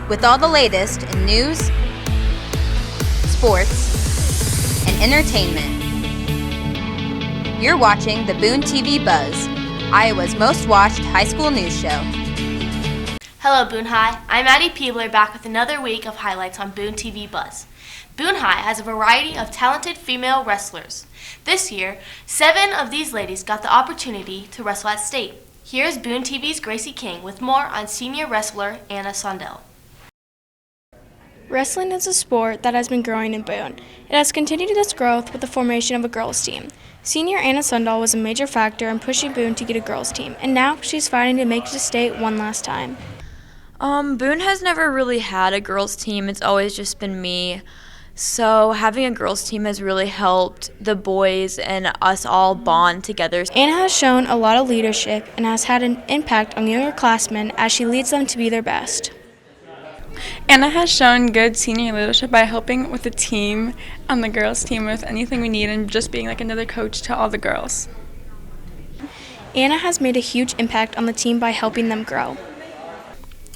with all the latest in news, sports, and entertainment. You're watching the BTV Buzz, Iowa's most watched high school news show. Hello Boone High, I'm Addie Peebler back with another week of highlights on BTV Buzz. Boone High has a variety of talented female wrestlers. This year, 7 of these ladies got the opportunity to wrestle at state. Here's Boone TV's Gracie King with more on senior wrestler Anna Sondel. Wrestling is a sport that has been growing in Boone. It has continued its growth with the formation of a girls' team. Senior Anna Sondel was a major factor in pushing Boone to get a girls' team, and now she's fighting to make it to state one last time. Boone has never really had a girls' team. It's always just been me. So having a girls' team has really helped the boys and us all bond together. Anna has shown a lot of leadership and has had an impact on younger classmen as she leads them to be their best. Anna has shown good senior leadership by helping with the team on the girls' team with anything we need and just being like another coach to all the girls. Anna has made a huge impact on the team by helping them grow.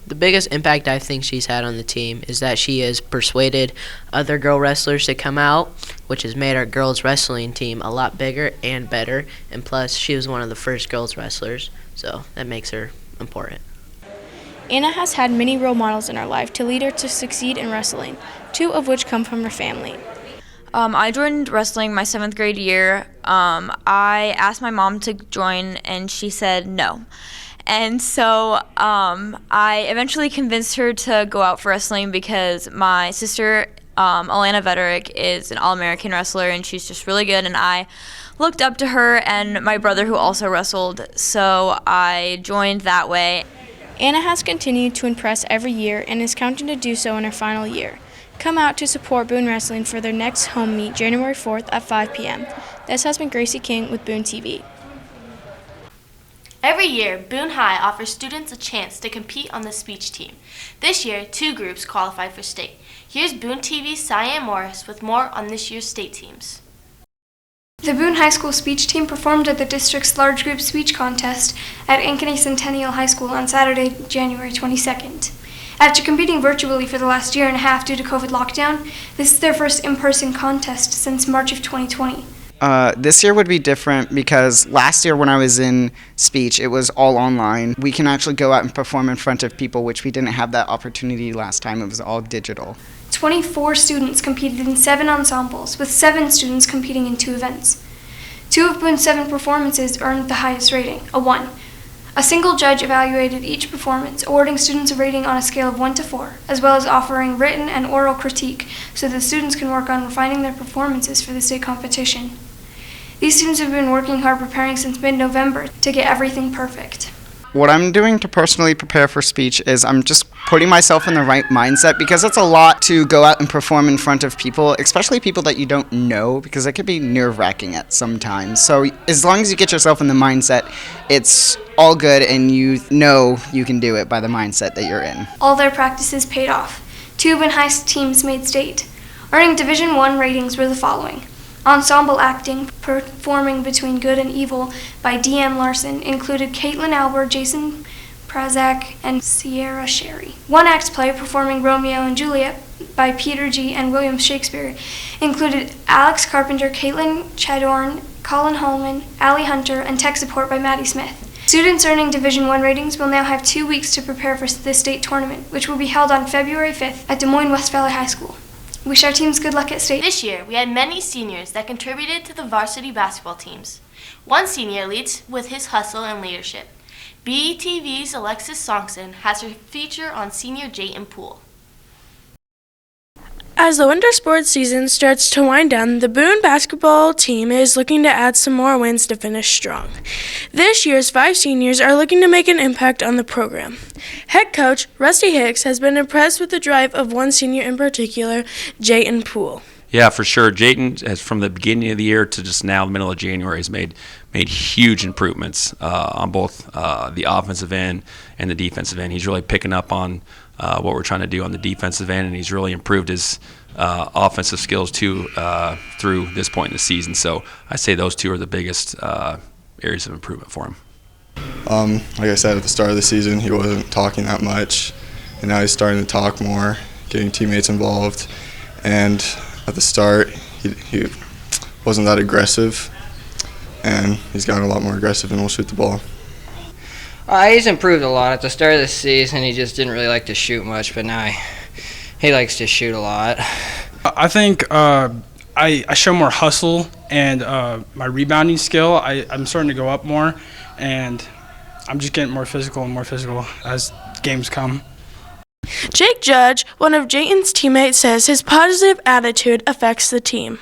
The biggest impact I think she's had on the team is that she has persuaded other girl wrestlers to come out, which has made our girls wrestling team a lot bigger and better, and plus she was one of the first girls wrestlers, so that makes her important. Anna has had many role models in her life to lead her to succeed in wrestling, 2 of which come from her family. I joined wrestling my 7th grade year. I asked my mom to join and she said no. And so I eventually convinced her to go out for wrestling because my sister, Alana Vederick, is an All-American wrestler, and she's just really good, and I looked up to her and my brother who also wrestled, so I joined that way. Anna has continued to impress every year and is counting to do so in her final year. Come out to support Boone Wrestling for their next home meet January 4th at 5 p.m. This has been Gracie King with Boone TV. Every year, Boone High offers students a chance to compete on the speech team. This year, 2 groups qualified for state. Here's Boone TV's Cyan Morris with more on this year's state teams. The Boone High School speech team performed at the district's large group speech contest at Ankeny Centennial High School on Saturday, January 22nd. After competing virtually for the last year and a half due to COVID lockdown, this is their first in-person contest since March of 2020. This year would be different because last year when I was in speech, it was all online. We can actually go out and perform in front of people, which we didn't have that opportunity last time. It was all digital. 24 students competed in 7 ensembles, with 7 students competing in 2 events. 2 of Boone's 7 performances earned the highest rating, a 1. A single judge evaluated each performance, awarding students a rating on a scale of 1 to 4, as well as offering written and oral critique so that students can work on refining their performances for the state competition. These students have been working hard preparing since mid-November to get everything perfect. What I'm doing to personally prepare for speech is I'm just putting myself in the right mindset because it's a lot to go out and perform in front of people, especially people that you don't know, because it could be nerve-wracking at some times. So as long as you get yourself in the mindset, it's all good and you know you can do it by the mindset that you're in. All their practices paid off. 2 Boone High teams made state. Earning Division I ratings were the following. Ensemble acting, performing Between Good and Evil by D.M. Larson, included Caitlin Albert, Jason Prazak, and Sierra Sherry. One act play, performing Romeo and Juliet by Peter G. and William Shakespeare, included Alex Carpenter, Caitlin Chadorn, Colin Holman, Allie Hunter, and tech support by Maddie Smith. Students earning Division I ratings will now have 2 weeks to prepare for the state tournament, which will be held on February 5th at Des Moines West Valley High School. Wish our teams good luck at state. This year, we had many seniors that contributed to the varsity basketball teams. One senior leads with his hustle and leadership. BTV's Alexis Songson has her feature on senior Jayton Poole. As the winter sports season starts to wind down, the Boone basketball team is looking to add some more wins to finish strong. This year's 5 seniors are looking to make an impact on the program. Head coach Rusty Hicks has been impressed with the drive of one senior in particular, Jayton Poole. Yeah, for sure. Jayton has, from the beginning of the year to just now, the middle of January, has made huge improvements on both the offensive end and the defensive end. He's really picking up on what we're trying to do on the defensive end, and he's really improved his offensive skills too through this point in the season. So I say those 2 are the biggest areas of improvement for him. Like I said at the start of the season, he wasn't talking that much, and now he's starting to talk more, getting teammates involved. And at the start, he wasn't that aggressive, and he's gotten a lot more aggressive and will shoot the ball. He's improved a lot. At the start of the season, he just didn't really like to shoot much, but now he likes to shoot a lot. I think I show more hustle, and my rebounding skill, I'm starting to go up more, and I'm just getting more physical and more physical as games come. Jake Judge, one of Jayton's teammates, says his positive attitude affects the team.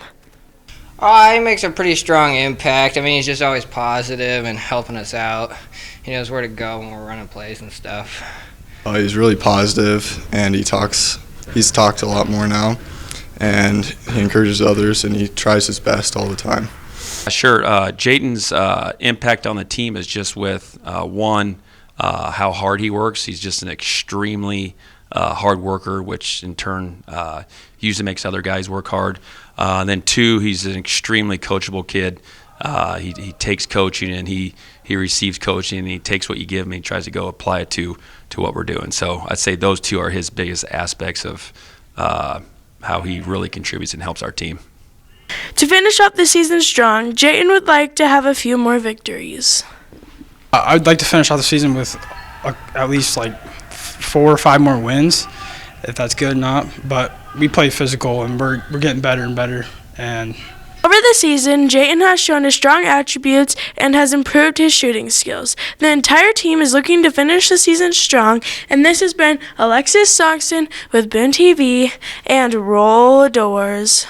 He makes a pretty strong impact. I mean, he's just always positive and helping us out. He knows where to go when we're running plays and stuff. He's really positive, and he's talked a lot more now, and he encourages others, and he tries his best all the time. Sure. Jayton's impact on the team is just with, how hard he works. He's just an extremely hard worker, which in turn usually makes other guys work hard. And then 2, he's an extremely coachable kid. He takes coaching, and he receives coaching, and he takes what you give him and he tries to go apply it to what we're doing. So I'd say those 2 are his biggest aspects of how he really contributes and helps our team. To finish up the season strong, Jayton would like to have a few more victories. I'd like to finish off the season with at least like 4 or 5 more wins, if that's good or not. But we play physical, and we're getting better and better. And over the season, Jayton has shown his strong attributes and has improved his shooting skills. The entire team is looking to finish the season strong, and this has been Alexis Soxton with Boone TV and Roll Doors.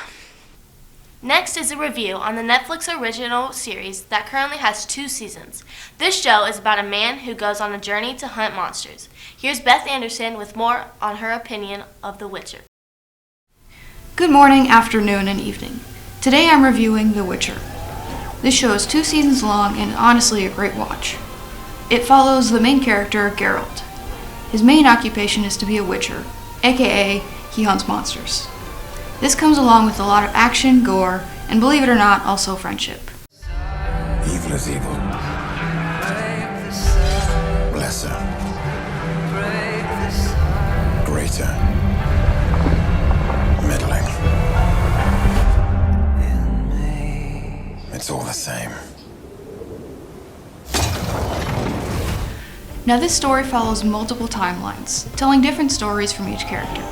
Next is a review on the Netflix original series that currently has 2 seasons. This show is about a man who goes on a journey to hunt monsters. Here's Beth Anderson with more on her opinion of The Witcher. Good morning, afternoon, and evening. Today I'm reviewing The Witcher. This show is 2 seasons long and honestly a great watch. It follows the main character, Geralt. His main occupation is to be a witcher, aka he hunts monsters. This comes along with a lot of action, gore, and believe it or not, also friendship. Evil is evil. Lesser. Greater. Middling. It's all the same. Now this story follows multiple timelines, telling different stories from each character.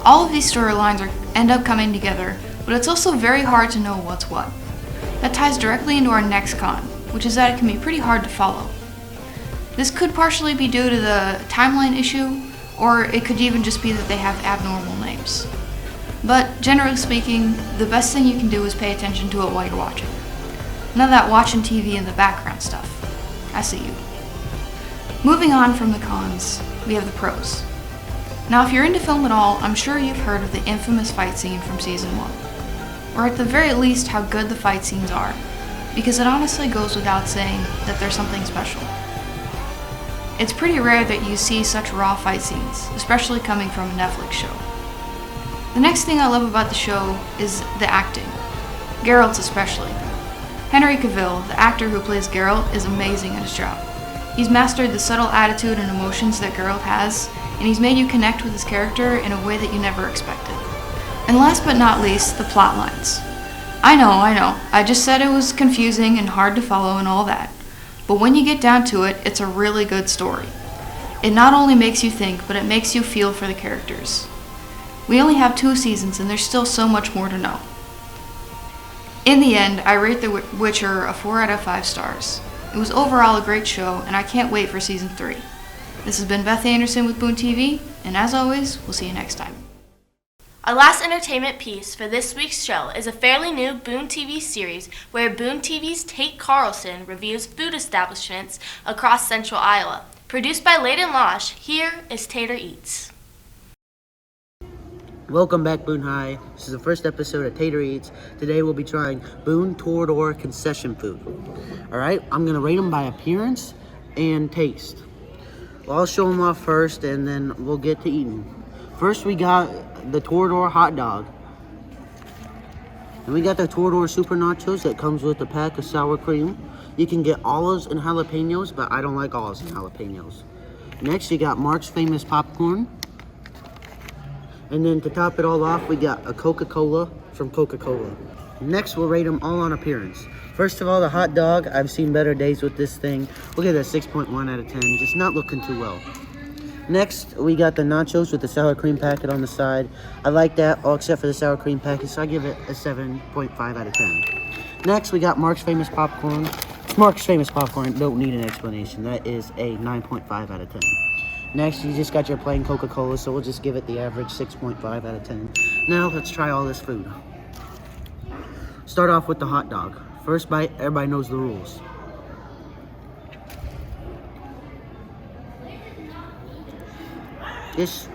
All of these storylines end up coming together, but it's also very hard to know what's what. That ties directly into our next con, which is that it can be pretty hard to follow. This could partially be due to the timeline issue, or it could even just be that they have abnormal names. But generally speaking, the best thing you can do is pay attention to it while you're watching. None of that watching TV in the background stuff. I see you. Moving on from the cons, we have the pros. Now, if you're into film at all, I'm sure you've heard of the infamous fight scene from season 1. Or at the very least, how good the fight scenes are, because it honestly goes without saying that they're something special. It's pretty rare that you see such raw fight scenes, especially coming from a Netflix show. The next thing I love about the show is the acting. Geralt's especially. Henry Cavill, the actor who plays Geralt, is amazing at his job. He's mastered the subtle attitude and emotions that Geralt has, and he's made you connect with his character in a way that you never expected. And last but not least, the plot lines. I know, I just said it was confusing and hard to follow and all that. But when you get down to it, it's a really good story. It not only makes you think, but it makes you feel for the characters. We only have 2 seasons and there's still so much more to know. In the end, I rate The Witcher a 4 out of 5 stars. It was overall a great show, and I can't wait for season 3. This has been Beth Anderson with Boone TV, and as always, we'll see you next time. Our last entertainment piece for this week's show is a fairly new Boone TV series where Boone TV's Tate Carlson reviews food establishments across central Iowa. Produced by Layden Losh, here is Tater Eats. Welcome back, Boone High. This is the first episode of Tater Eats. Today we'll be trying Boone Tour concession food. Alright, I'm going to rate them by appearance and taste. Well, I'll show them off first and then we'll get to eating. First we got the Torador hot dog. And we got the Torador Super Nachos that comes with a pack of sour cream. You can get olives and jalapenos, but I don't like olives and jalapenos. Next you got Mark's Famous Popcorn. And then to top it all off, we got a Coca-Cola from Coca-Cola. Next, we'll rate them all on appearance. First of all, the hot dog. I've seen better days with this thing. We'll give it a 6.1 out of 10. Just not looking too well. Next, we got the nachos with the sour cream packet on the side. I like that, all except for the sour cream packet, so I give it a 7.5 out of 10. Next, we got Mark's Famous Popcorn. Mark's Famous Popcorn, don't need an explanation. That is a 9.5 out of 10. Next, you just got your plain Coca-Cola, so we'll just give it the average 6.5 out of 10. Now, let's try all this food. Start off with the hot dog. First bite, everybody knows the rules. It's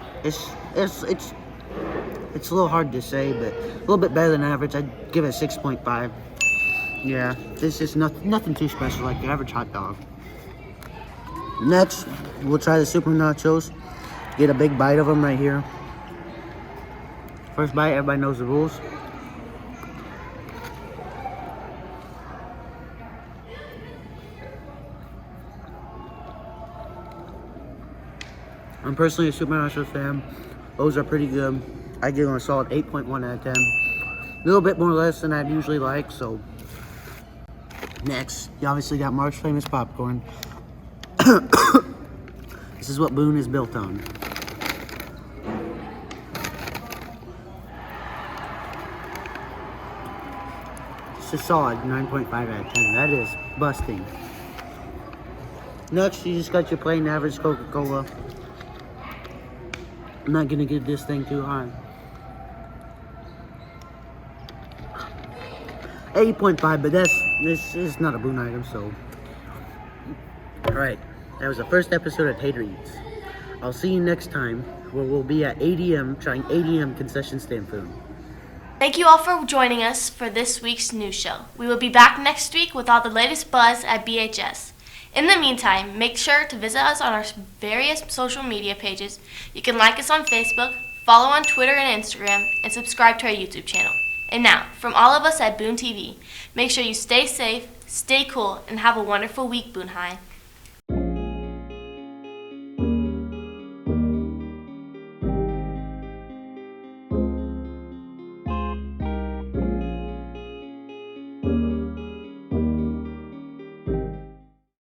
a little hard to say, but a little bit better than average. I'd give it a 6.5. Yeah, this is nothing too special like the average hot dog. Next, we'll try the super nachos. Get a big bite of them right here. First bite, everybody knows the rules. I'm personally a super nachos fan. Those are pretty good. I give them a solid 8.1 out of 10. A little bit more or less than I'd usually like, so. Next, you obviously got Mark's Famous Popcorn. This is what Boone is built on. It's a solid 9.5 out of 10. That is busting. Next, you just got your plain average Coca-Cola. I'm not gonna give this thing too high. 8.5, but this is not a Boone item, so. Alright, that was the first episode of Tater Eats. I'll see you next time, where we'll be at ADM trying ADM concession stand food. Thank you all for joining us for this week's news show. We will be back next week with all the latest buzz at BHS. In the meantime, make sure to visit us on our various social media pages. You can like us on Facebook, follow on Twitter and Instagram, and subscribe to our YouTube channel. And now, from all of us at Boone TV, make sure you stay safe, stay cool, and have a wonderful week, Boone High.